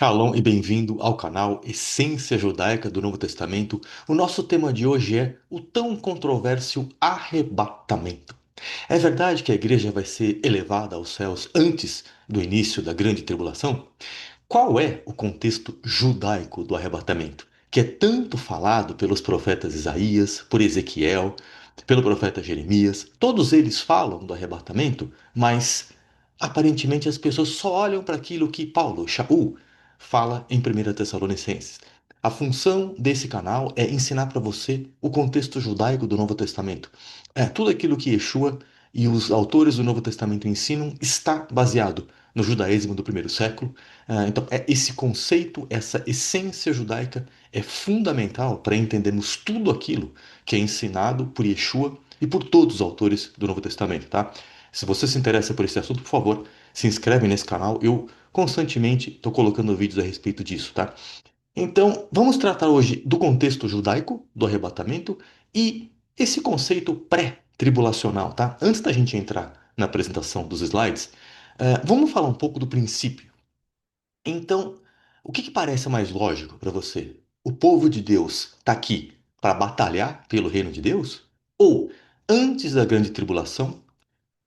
Shalom e bem-vindo ao canal Essência Judaica do Novo Testamento. O nosso tema de hoje é o tão controverso arrebatamento. É verdade que a igreja vai ser elevada aos céus antes do início da grande tribulação? Qual é o contexto judaico do arrebatamento, que é tanto falado pelos profetas Isaías, por Ezequiel, pelo profeta Jeremias? Todos eles falam do arrebatamento, mas aparentemente as pessoas só olham para aquilo que Paulo, Shaul, fala em 1 Tessalonicenses. A função desse canal é ensinar para você o contexto judaico do Novo Testamento. Tudo aquilo que Yeshua e os autores do Novo Testamento ensinam está baseado no judaísmo do primeiro século. Então, esse conceito, essa essência judaica é fundamental para entendermos tudo aquilo que é ensinado por Yeshua e por todos os autores do Novo Testamento, tá? Se você se interessa por esse assunto, por favor, se inscreve nesse canal. Eu constantemente estou colocando vídeos a respeito disso, tá? Então, vamos tratar hoje do contexto judaico do arrebatamento e esse conceito pré-tribulacional, tá? Antes da gente entrar na apresentação dos slides, vamos falar um pouco do princípio. Então, o que parece mais lógico para você? O povo de Deus está aqui para batalhar pelo reino de Deus? Ou, antes da grande tribulação,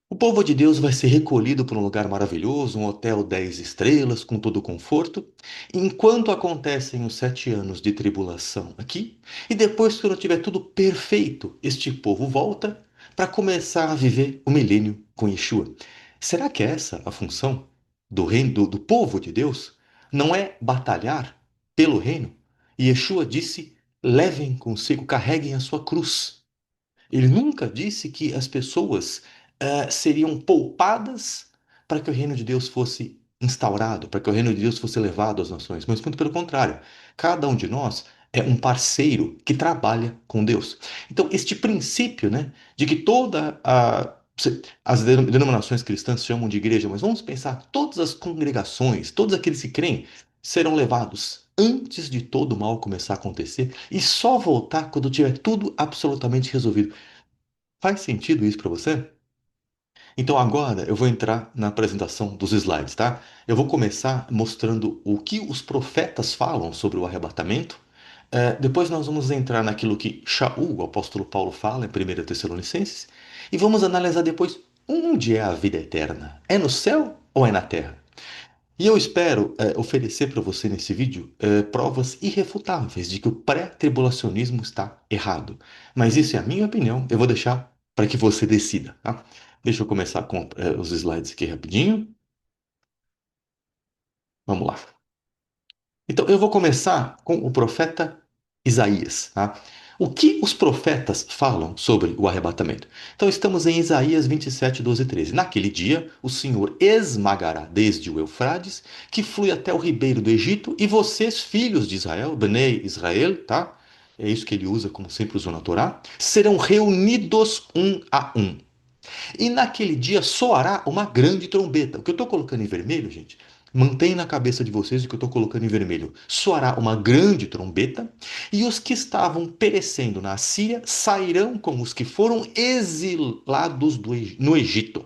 o povo de Deus vai ser recolhido para um lugar maravilhoso, um hotel 10 estrelas, com todo o conforto, enquanto acontecem os 7 anos de tribulação aqui, e depois, quando tiver tudo perfeito, este povo volta para começar a viver o milênio com Yeshua. Será que é essa a função do reino, do povo de Deus? Não é batalhar pelo reino? E Yeshua disse: levem consigo, carreguem a sua cruz. Ele nunca disse que as pessoas seriam poupadas para que o reino de Deus fosse instaurado, para que o reino de Deus fosse levado às nações, mas muito pelo contrário. Cada um de nós é um parceiro que trabalha com Deus. Então, este princípio, né, de que as denominações cristãs chamam de igreja, mas vamos pensar, todas as congregações, todos aqueles que creem, serão levados antes de todo o mal começar a acontecer e só voltar quando tiver tudo absolutamente resolvido. Faz sentido isso para você? Então agora eu vou entrar na apresentação dos slides, tá? Eu vou começar mostrando o que os profetas falam sobre o arrebatamento. Depois nós vamos entrar naquilo que Shaul, o apóstolo Paulo, fala em 1 Tessalonicenses. E vamos analisar depois onde é a vida eterna. É no céu ou é na terra? E eu espero oferecer para você nesse vídeo provas irrefutáveis de que o pré-tribulacionismo está errado. Mas isso é a minha opinião, eu vou deixar para que você decida, tá? Deixa eu começar com os slides aqui rapidinho. Vamos lá. Então, eu vou começar com o profeta Isaías, tá? O que os profetas falam sobre o arrebatamento? Então, estamos em Isaías 27, 12 e 13. Naquele dia, o Senhor esmagará desde o Eufrades, que flui até o ribeiro do Egito, e vocês, filhos de Israel, Bnei Israel, tá? É isso que ele usa, como sempre usou na Torá, serão reunidos um a um. E naquele dia soará uma grande trombeta. O que eu estou colocando em vermelho, gente, mantém na cabeça de vocês o que eu estou colocando em vermelho. Soará uma grande trombeta, e os que estavam perecendo na Síria sairão com os que foram exilados no Egito,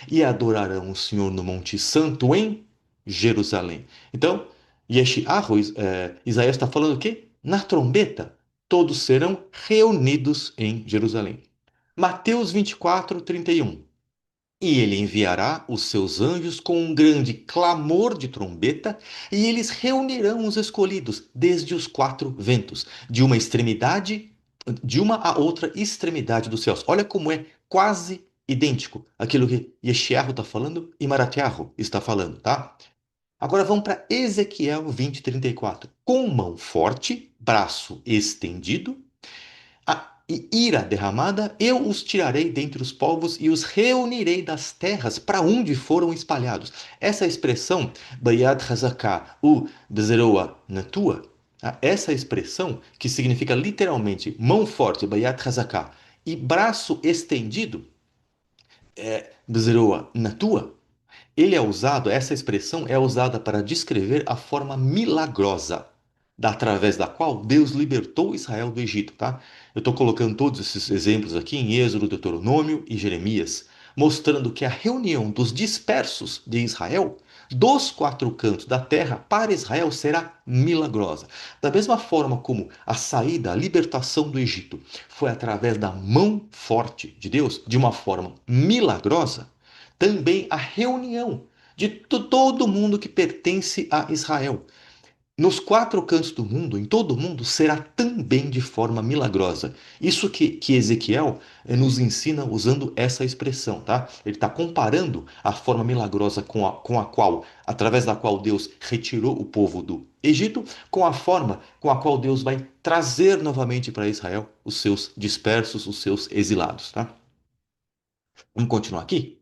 e adorarão o Senhor no Monte Santo em Jerusalém. Então, Isaías está falando o quê? Na trombeta, todos serão reunidos em Jerusalém. Mateus 24, 31. E ele enviará os seus anjos com um grande clamor de trombeta, e eles reunirão os escolhidos desde os quatro ventos, de uma a outra extremidade dos céus. Olha como é quase idêntico aquilo que Yeshayahu está falando e Maratiahu está falando, tá? Agora vamos para Ezequiel 20, 34. Com mão forte, braço estendido, e ira derramada, eu os tirarei dentre os povos e os reunirei das terras para onde foram espalhados. Essa expressão, Bayad Hazaká, o Bezeroa Natua, essa expressão, que significa literalmente mão forte, Bayad Hazaká, e braço estendido, Bezeroa Natua, essa expressão é usada para descrever a forma milagrosa através da qual Deus libertou Israel do Egito, tá? Eu estou colocando todos esses exemplos aqui em Êxodo, Deuteronômio e Jeremias, mostrando que a reunião dos dispersos de Israel, dos quatro cantos da terra, para Israel será milagrosa. Da mesma forma como a saída, a libertação do Egito foi através da mão forte de Deus, de uma forma milagrosa, também a reunião de todo mundo que pertence a Israel nos quatro cantos do mundo, em todo o mundo, será também de forma milagrosa. Isso que Ezequiel nos ensina usando essa expressão, tá? Ele está comparando a forma milagrosa com a qual, através da qual Deus retirou o povo do Egito, com a forma com a qual Deus vai trazer novamente para Israel os seus dispersos, os seus exilados, tá? Vamos continuar aqui?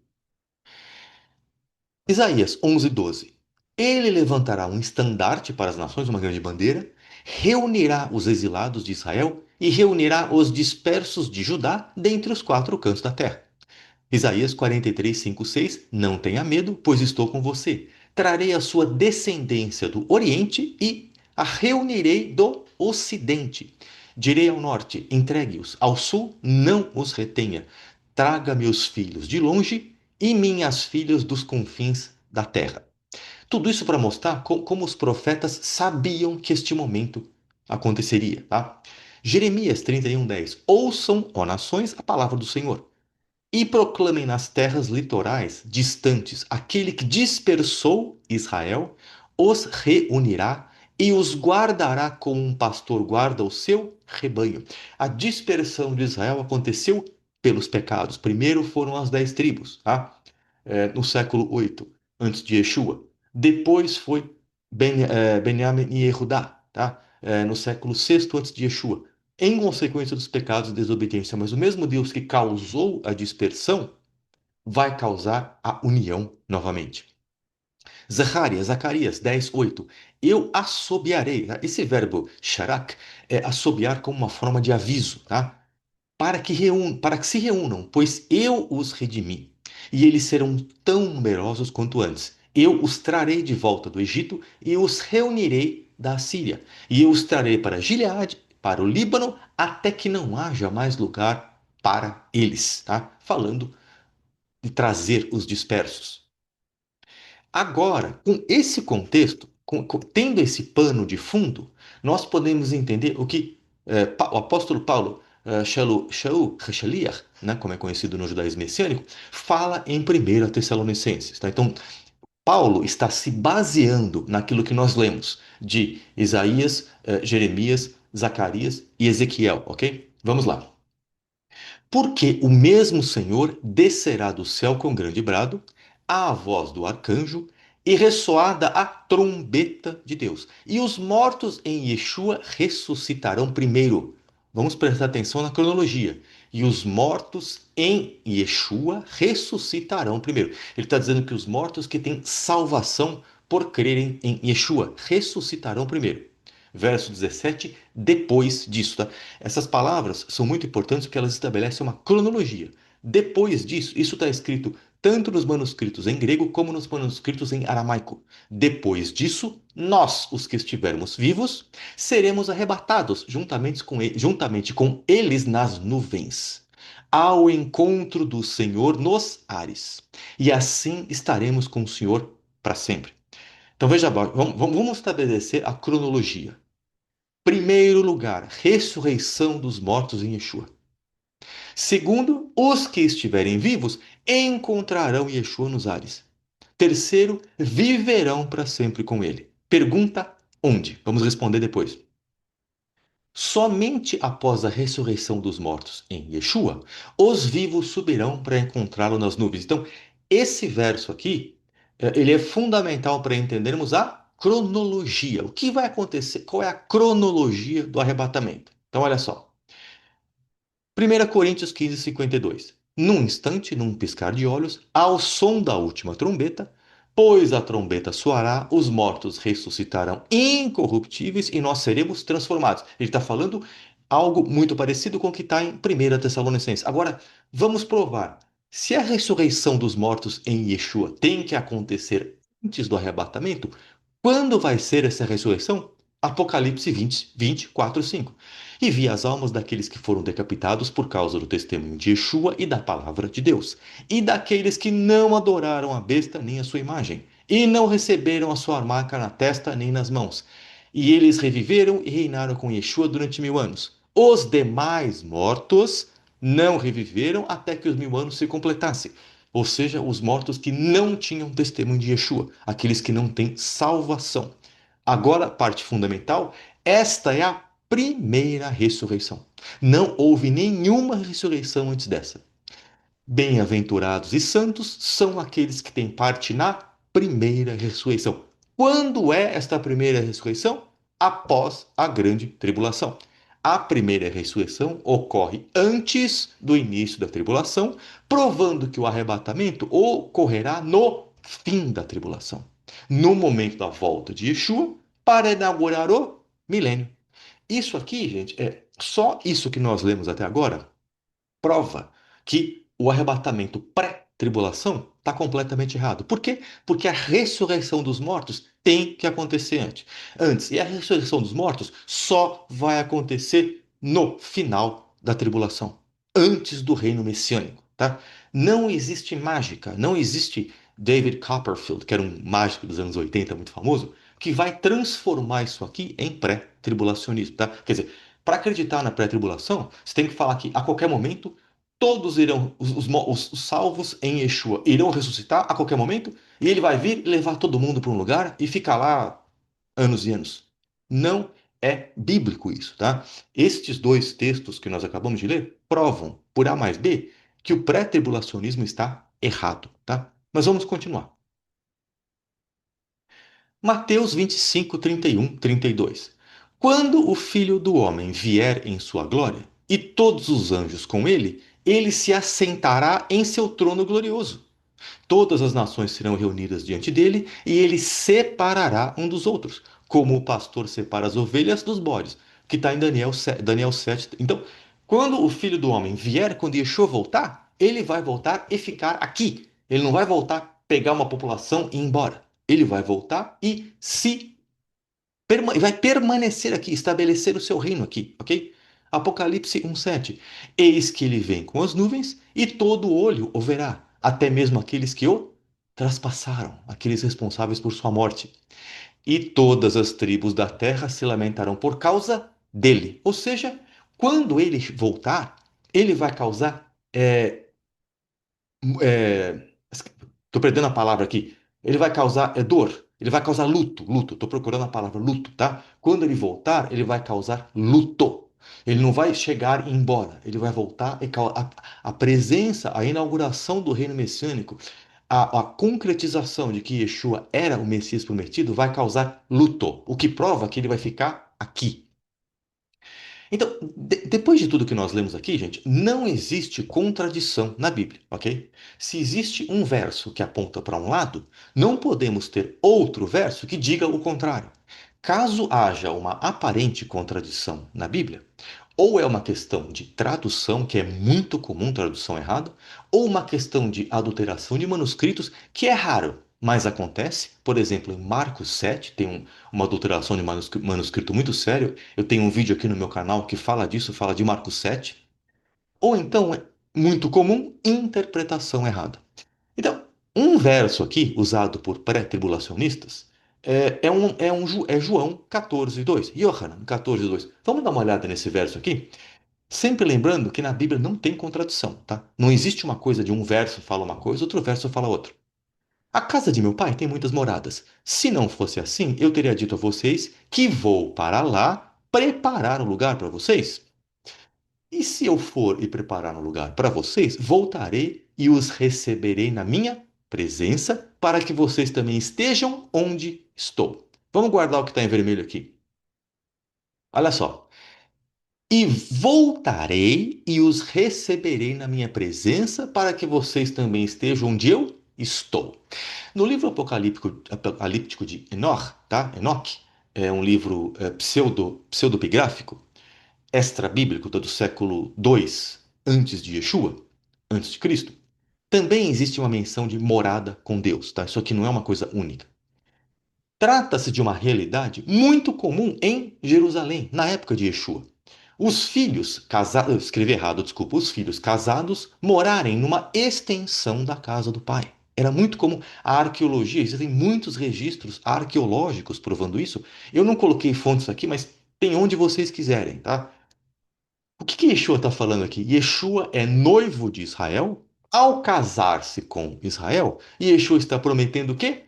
Isaías 11:12. Ele levantará um estandarte para as nações, uma grande bandeira, reunirá os exilados de Israel e reunirá os dispersos de Judá dentre os quatro cantos da terra. Isaías 43, 5, 6. Não tenha medo, pois estou com você. Trarei a sua descendência do Oriente e a reunirei do Ocidente. Direi ao norte, entregue-os. Ao sul, não os retenha. Traga meus filhos de longe e minhas filhas dos confins da terra. Tudo isso para mostrar como os profetas sabiam que este momento aconteceria, tá? Jeremias 31:10. Ouçam, ó nações, a palavra do Senhor e proclamem nas terras litorais distantes: aquele que dispersou Israel os reunirá e os guardará como um pastor guarda o seu rebanho. A dispersão de Israel aconteceu pelos pecados. Primeiro foram as 10 tribos, tá? No século 8 antes de Yeshua. Depois foi Benjamin e Yehudá, tá? No século 6 antes de Yeshua, em consequência dos pecados de desobediência. Mas o mesmo Deus que causou a dispersão vai causar a união novamente. Zacarias 10:8. Eu assobiarei. Tá? Esse verbo sharak é assobiar como uma forma de aviso, tá? Para que se reúnam, pois eu os redimi, e eles serão tão numerosos quanto antes. Eu os trarei de volta do Egito e os reunirei da Assíria, e eu os trarei para Gileade, para o Líbano, até que não haja mais lugar para eles, tá? Falando de trazer os dispersos. Agora, com esse contexto, tendo esse pano de fundo, nós podemos entender o que o apóstolo Paulo, Shaliach, né, como é conhecido no judaísmo messiânico, fala em 1 Tessalonicenses. Tá? Então, Paulo está se baseando naquilo que nós lemos de Isaías, Jeremias, Zacarias e Ezequiel, ok? Vamos lá. Porque o mesmo Senhor descerá do céu com grande brado, à voz do arcanjo, e ressoada a trombeta de Deus. E os mortos em Yeshua ressuscitarão primeiro. Vamos prestar atenção na cronologia. E os mortos em Yeshua ressuscitarão primeiro. Ele está dizendo que os mortos que têm salvação por crerem em Yeshua ressuscitarão primeiro. Verso 17, depois disso, tá? Essas palavras são muito importantes porque elas estabelecem uma cronologia. Depois disso, isso está escrito tanto nos manuscritos em grego como nos manuscritos em aramaico. Depois disso, nós, os que estivermos vivos, seremos arrebatados juntamente com eles nas nuvens, ao encontro do Senhor nos ares. E assim estaremos com o Senhor para sempre. Então veja, vamos estabelecer a cronologia. Primeiro lugar, ressurreição dos mortos em Yeshua. Segundo, os que estiverem vivos encontrarão Yeshua nos ares. Terceiro, viverão para sempre com ele. Pergunta: onde? Vamos responder depois. Somente após a ressurreição dos mortos em Yeshua, os vivos subirão para encontrá-lo nas nuvens. Então, esse verso aqui, ele é fundamental para entendermos a cronologia. O que vai acontecer? Qual é a cronologia do arrebatamento? Então, olha só. 1 Coríntios 15:52. Num instante, num piscar de olhos, ao som da última trombeta, pois a trombeta soará, os mortos ressuscitarão incorruptíveis e nós seremos transformados. Ele está falando algo muito parecido com o que está em 1 Tessalonicenses. Agora, vamos provar. Se a ressurreição dos mortos em Yeshua tem que acontecer antes do arrebatamento, quando vai ser essa ressurreição? Apocalipse 24:5. E vi as almas daqueles que foram decapitados por causa do testemunho de Yeshua e da palavra de Deus, e daqueles que não adoraram a besta nem a sua imagem, e não receberam a sua marca na testa nem nas mãos. E eles reviveram e reinaram com Yeshua durante 1000 anos. Os demais mortos não reviveram até que os 1000 anos se completassem. Ou seja, os mortos que não tinham testemunho de Yeshua, aqueles que não têm salvação. Agora, parte fundamental, esta é a primeira ressurreição. Não houve nenhuma ressurreição antes dessa. Bem-aventurados e santos são aqueles que têm parte na primeira ressurreição. Quando é esta primeira ressurreição? Após a grande tribulação. A primeira ressurreição ocorre antes do início da tribulação, provando que o arrebatamento ocorrerá no fim da tribulação, no momento da volta de Yeshua, para inaugurar o milênio. Isso aqui, gente, é só isso que nós lemos até agora prova que o arrebatamento pré-tribulação está completamente errado. Por quê? Porque a ressurreição dos mortos tem que acontecer antes. E a ressurreição dos mortos só vai acontecer no final da tribulação, antes do reino messiânico, tá? Não existe mágica, não existe David Copperfield, que era um mágico dos anos 80 muito famoso, que vai transformar isso aqui em pré-tribulacionismo, tá? Quer dizer, para acreditar na pré-tribulação, você tem que falar que a qualquer momento todos irão, os salvos em Yeshua irão ressuscitar a qualquer momento e ele vai vir levar todo mundo para um lugar e ficar lá anos e anos. Não é bíblico isso, tá? Estes dois textos que nós acabamos de ler provam, por A mais B, que o pré-tribulacionismo está errado, tá? Mas vamos continuar. Mateus 25, 31, 32. Quando o Filho do Homem vier em sua glória, e todos os anjos com ele, ele se assentará em seu trono glorioso. Todas as nações serão reunidas diante dele, e ele separará um dos outros, como o pastor separa as ovelhas dos bodes, que está em Daniel 7. Então, quando o Filho do Homem vier, quando Yeshua voltar, ele vai voltar e ficar aqui. Ele não vai voltar, pegar uma população e ir embora. Ele vai voltar e vai permanecer aqui, estabelecer o seu reino aqui, ok? Apocalipse 1:7. Eis que ele vem com as nuvens e todo olho o verá, até mesmo aqueles que o traspassaram, aqueles responsáveis por sua morte. E todas as tribos da terra se lamentarão por causa dele. Ou seja, quando ele voltar, ele vai causar tô perdendo a palavra aqui. Ele vai causar dor. Ele vai causar luto. Luto. Tô procurando a palavra luto, tá? Quando ele voltar, ele vai causar luto. Ele não vai chegar e ir embora. Ele vai voltar e a presença, a inauguração do reino messiânico, a concretização de que Yeshua era o Messias prometido vai causar luto. O que prova que ele vai ficar aqui. Então, depois de tudo que nós lemos aqui, gente, não existe contradição na Bíblia, ok? Se existe um verso que aponta para um lado, não podemos ter outro verso que diga o contrário. Caso haja uma aparente contradição na Bíblia, ou é uma questão de tradução, que é muito comum tradução errada, ou uma questão de adulteração de manuscritos, que é raro, mas acontece. Por exemplo, em Marcos 7, tem uma adulteração de manuscrito muito sério. Eu tenho um vídeo aqui no meu canal que fala disso, fala de Marcos 7. Ou então, é muito comum, interpretação errada. Então, um verso aqui, usado por pré-tribulacionistas, é João 14:2. Yohanan 14:2. Vamos dar uma olhada nesse verso aqui? Sempre lembrando que na Bíblia não tem contradição, tá? Não existe uma coisa de um verso fala uma coisa, outro verso fala outra. A casa de meu pai tem muitas moradas. Se não fosse assim, eu teria dito a vocês que vou para lá preparar um lugar para vocês. E se eu for e preparar um lugar para vocês, voltarei e os receberei na minha presença, para que vocês também estejam onde estou. Vamos guardar o que está em vermelho aqui. Olha só. E voltarei e os receberei na minha presença, para que vocês também estejam onde eu estou. No livro apocalíptico de Enoch, tá? Enoque é um livro pseudopigráfico, extra-bíblico, do século II antes de Yeshua, antes de Cristo. Também existe uma menção de morada com Deus, tá? Isso aqui não é uma coisa única. Trata-se de uma realidade muito comum em Jerusalém, na época de Yeshua. Os filhos casados, escrevi errado, desculpa, os filhos casados morarem numa extensão da casa do pai. Era muito comum. A arqueologia, existem muitos registros arqueológicos provando isso. Eu não coloquei fontes aqui, mas tem onde vocês quiserem, tá? O que que Yeshua está falando aqui? Yeshua é noivo de Israel. Ao casar-se com Israel, Yeshua está prometendo o quê?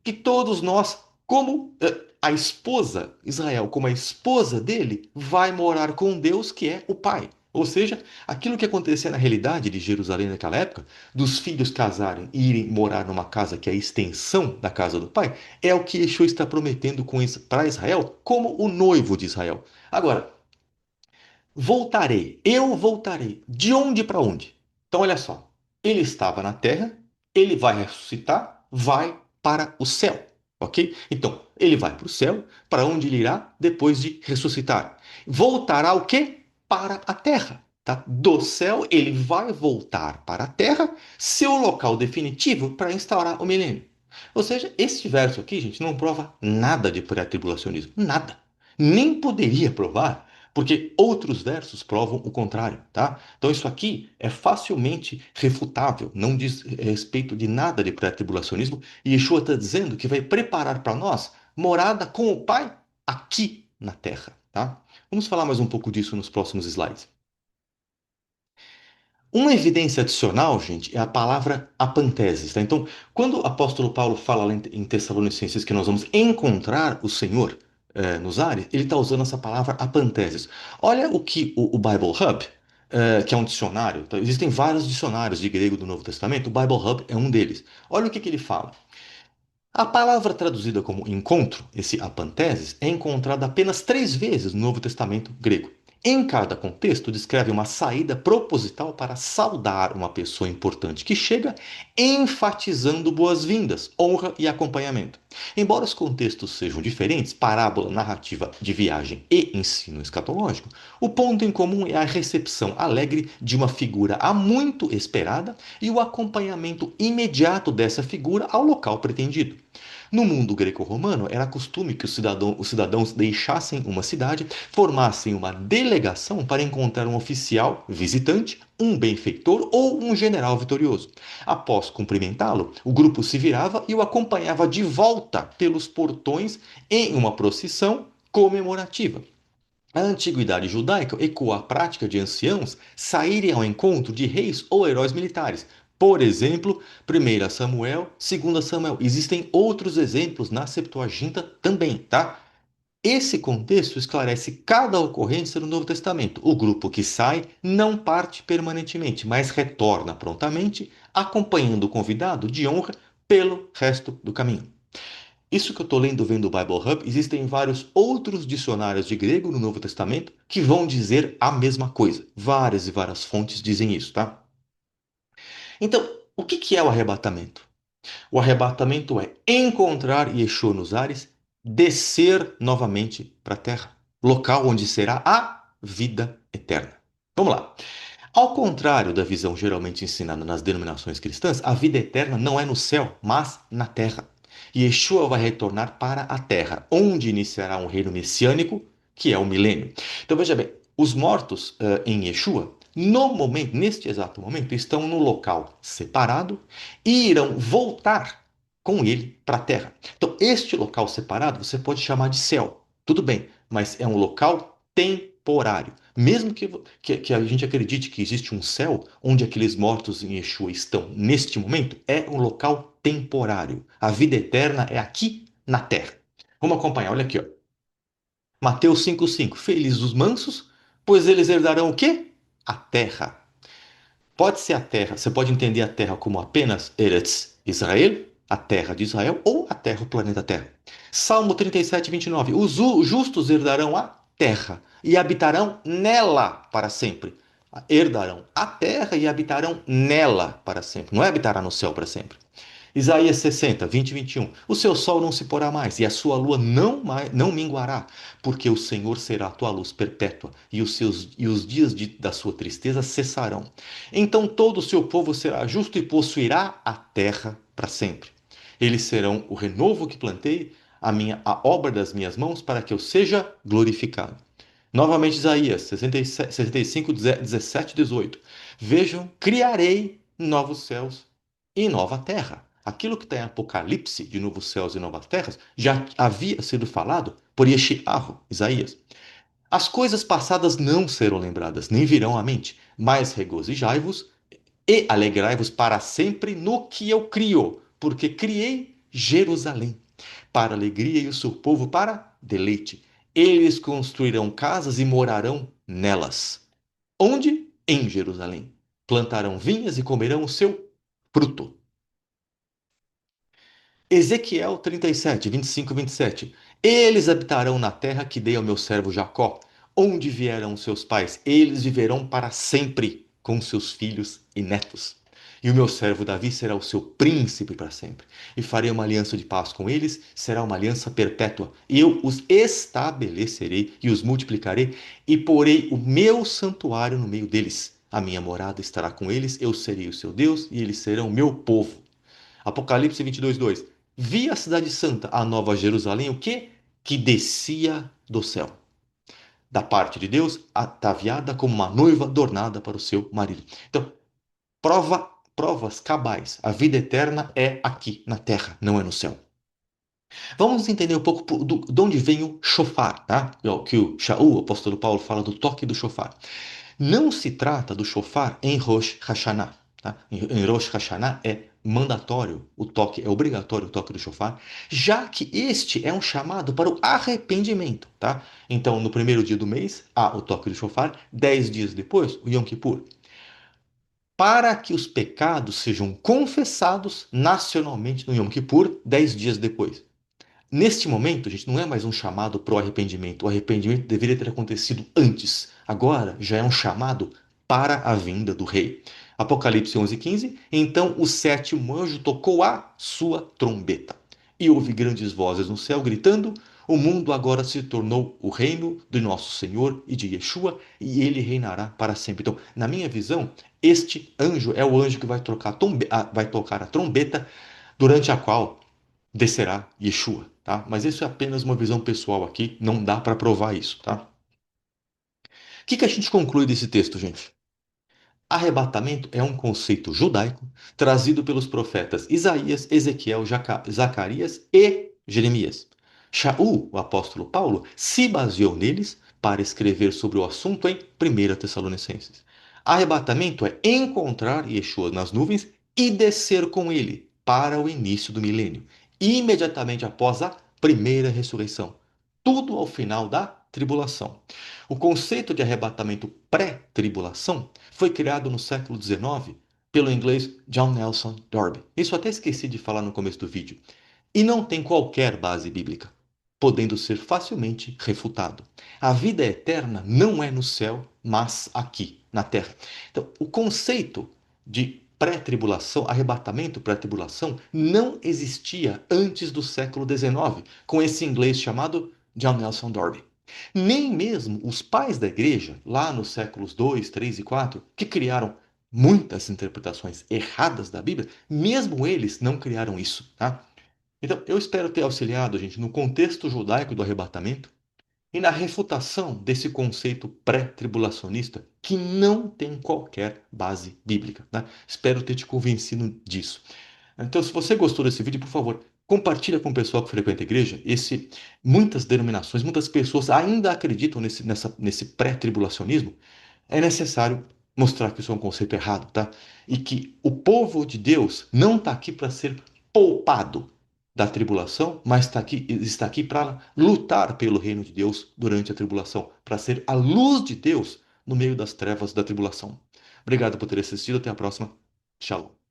Que todos nós, como a esposa, Israel, como a esposa dele, vai morar com Deus, que é o Pai. Ou seja, aquilo que acontecia na realidade de Jerusalém naquela época, dos filhos casarem e irem morar numa casa que é a extensão da casa do Pai, é o que Yeshua está prometendo para Israel como o noivo de Israel. Agora, voltarei, eu voltarei. De onde para onde? Então, olha só. Ele estava na terra, ele vai ressuscitar, vai para o céu, ok? Então, ele vai para o céu, para onde ele irá depois de ressuscitar? Voltará o quê? Para a terra, tá? Do céu, ele vai voltar para a terra, seu local definitivo para instaurar o milênio. Ou seja, este verso aqui, gente, não prova nada de pré-tribulacionismo, nada. Nem poderia provar porque outros versos provam o contrário, tá? Então isso aqui é facilmente refutável, não diz respeito de nada de pré-tribulacionismo, e Yeshua está dizendo que vai preparar para nós morada com o Pai aqui na terra, tá? Vamos falar mais um pouco disso nos próximos slides. Uma evidência adicional, gente, é a palavra apanteses, tá? Então, quando o apóstolo Paulo fala lá em Tessalonicenses que nós vamos encontrar o Senhor nos ares, ele está usando essa palavra apanteses. Olha o que o Bible Hub, que é um dicionário, tá? Existem vários dicionários de grego do Novo Testamento, o Bible Hub é um deles. Olha o que ele fala. A palavra traduzida como encontro, esse apanteses, é encontrada apenas 3 vezes no Novo Testamento grego. Em cada contexto, descreve uma saída proposital para saudar uma pessoa importante que chega, enfatizando boas-vindas, honra e acompanhamento. Embora os contextos sejam diferentes, parábola, narrativa de viagem e ensino escatológico, o ponto em comum é a recepção alegre de uma figura há muito esperada e o acompanhamento imediato dessa figura ao local pretendido. No mundo greco-romano, era costume que os cidadãos deixassem uma cidade, formassem uma delegação para encontrar um oficial visitante, um benfeitor ou um general vitorioso. Após cumprimentá-lo, o grupo se virava e o acompanhava de volta pelos portões em uma procissão comemorativa. A antiguidade judaica ecoa a prática de anciãos saírem ao encontro de reis ou heróis militares. Por exemplo, 1 Samuel, 2 Samuel. Existem outros exemplos na Septuaginta também, tá? Esse contexto esclarece cada ocorrência no Novo Testamento. O grupo que sai não parte permanentemente, mas retorna prontamente, acompanhando o convidado de honra pelo resto do caminho. Isso que eu estou lendo vendo o Bible Hub, existem vários outros dicionários de grego no Novo Testamento que vão dizer a mesma coisa. Várias e várias fontes dizem isso, tá? Então, o que que é o arrebatamento? O arrebatamento é encontrar Yeshua nos ares, descer novamente para a terra, local onde será a vida eterna. Vamos lá. Ao contrário da visão geralmente ensinada nas denominações cristãs, a vida eterna não é no céu, mas na terra. Yeshua vai retornar para a terra, onde iniciará um reino messiânico, que é o milênio. Então veja bem, os mortos em Yeshua, no momento, neste exato momento, estão no local separado e irão voltar com ele para a terra. Então, este local separado você pode chamar de céu. Tudo bem, mas é um local temporário. Mesmo que a gente acredite que existe um céu onde aqueles mortos em Yeshua estão neste momento, é um local temporário. A vida eterna é aqui na terra. Vamos acompanhar, olha aqui, ó. Mateus 5,5. Felizes os mansos, pois eles herdarão o quê? A terra. Pode ser a terra, você pode entender a terra como apenas Eretz Israel, a terra de Israel, ou a terra, o planeta Terra. Salmo 37, 29. Os justos herdarão a terra e habitarão nela para sempre. Herdarão a terra e habitarão nela para sempre. Não é habitará no céu para sempre. Isaías 60, 20 e 21. O seu sol não se porá mais, e a sua lua não minguará, porque o Senhor será a tua luz perpétua, e os dias da sua tristeza cessarão. Então todo o seu povo será justo e possuirá a terra para sempre. Eles serão o renovo que plantei, a obra das minhas mãos para que eu seja glorificado. Novamente, Isaías 67, 65, 17, 18. Vejam, criarei novos céus e nova terra. Aquilo que está em Apocalipse, de novos céus e novas terras, já havia sido falado por Yeshayahu, Isaías. As coisas passadas não serão lembradas, nem virão à mente, mas regozijai-vos e alegrai-vos para sempre no que eu crio, porque criei Jerusalém para alegria e o seu povo para deleite. Eles construirão casas e morarão nelas. Onde? Em Jerusalém. Plantarão vinhas e comerão o seu fruto. Ezequiel 37, 25 e 27. Eles habitarão na terra que dei ao meu servo Jacó, onde vieram os seus pais. Eles viverão para sempre com seus filhos e netos. E o meu servo Davi será o seu príncipe para sempre. E farei uma aliança de paz com eles, será uma aliança perpétua. E eu os estabelecerei e os multiplicarei, e porei o meu santuário no meio deles. A minha morada estará com eles, eu serei o seu Deus, e eles serão o meu povo. Apocalipse 22, 2. Vi a cidade santa, a nova Jerusalém, o quê? Que descia do céu. Da parte de Deus, ataviada como uma noiva adornada para o seu marido. Então, provas cabais. A vida eterna é aqui, na terra, não é no céu. Vamos entender um pouco de onde vem o shofar, tá? Que o Shaul, o apóstolo Paulo, fala do toque do shofar. Não se trata do shofar em Rosh Hashanah. Tá? Em Rosh Hashanah é mandatório o toque, é obrigatório o toque do shofar, já que este é um chamado para o arrependimento. Tá? Então, no primeiro dia do mês, há o toque do shofar, 10 dias depois, o Yom Kippur. Para que os pecados sejam confessados nacionalmente no Yom Kippur, 10 dias depois. Neste momento, a gente não é mais um chamado para o arrependimento. O arrependimento deveria ter acontecido antes. Agora já é um chamado para a vinda do rei. Apocalipse 11:15. Então o sétimo anjo tocou a sua trombeta. E houve grandes vozes no céu gritando: o mundo agora se tornou o reino de nosso Senhor e de Yeshua, e ele reinará para sempre. Então, na minha visão, este anjo é o anjo que vai tocar a trombeta, durante a qual descerá Yeshua, tá? Mas isso é apenas uma visão pessoal aqui, não dá para provar isso, tá? O que a gente conclui desse texto, gente? Arrebatamento é um conceito judaico trazido pelos profetas Isaías, Ezequiel, Zacarias e Jeremias. Shaul, o apóstolo Paulo, se baseou neles para escrever sobre o assunto em 1 Tessalonicenses. Arrebatamento é encontrar Yeshua nas nuvens e descer com ele para o início do milênio, imediatamente após a primeira ressurreição. Tudo ao final da tribulação. O conceito de arrebatamento pré-tribulação foi criado no século XIX pelo inglês John Nelson Darby. Isso até esqueci de falar no começo do vídeo. E não tem qualquer base bíblica, podendo ser facilmente refutado. A vida eterna não é no céu, mas aqui, na terra. Então, o conceito de pré-tribulação, arrebatamento pré-tribulação, não existia antes do século XIX, com esse inglês chamado John Nelson Darby. Nem mesmo os pais da igreja, lá nos séculos 2, 3 e 4, que criaram muitas interpretações erradas da Bíblia, mesmo eles não criaram isso, tá? Então, eu espero ter auxiliado, gente, no contexto judaico do arrebatamento e na refutação desse conceito pré-tribulacionista que não tem qualquer base bíblica, tá? Espero ter te convencido disso. Então, se você gostou desse vídeo, por favor, compartilha com o pessoal que frequenta a igreja. Muitas denominações, muitas pessoas ainda acreditam nesse pré-tribulacionismo. É necessário mostrar que isso é um conceito errado, tá? E que o povo de Deus não está aqui para ser poupado da tribulação, mas está aqui para lutar pelo reino de Deus durante a tribulação, para ser a luz de Deus no meio das trevas da tribulação. Obrigado por ter assistido. Até a próxima. Shalom.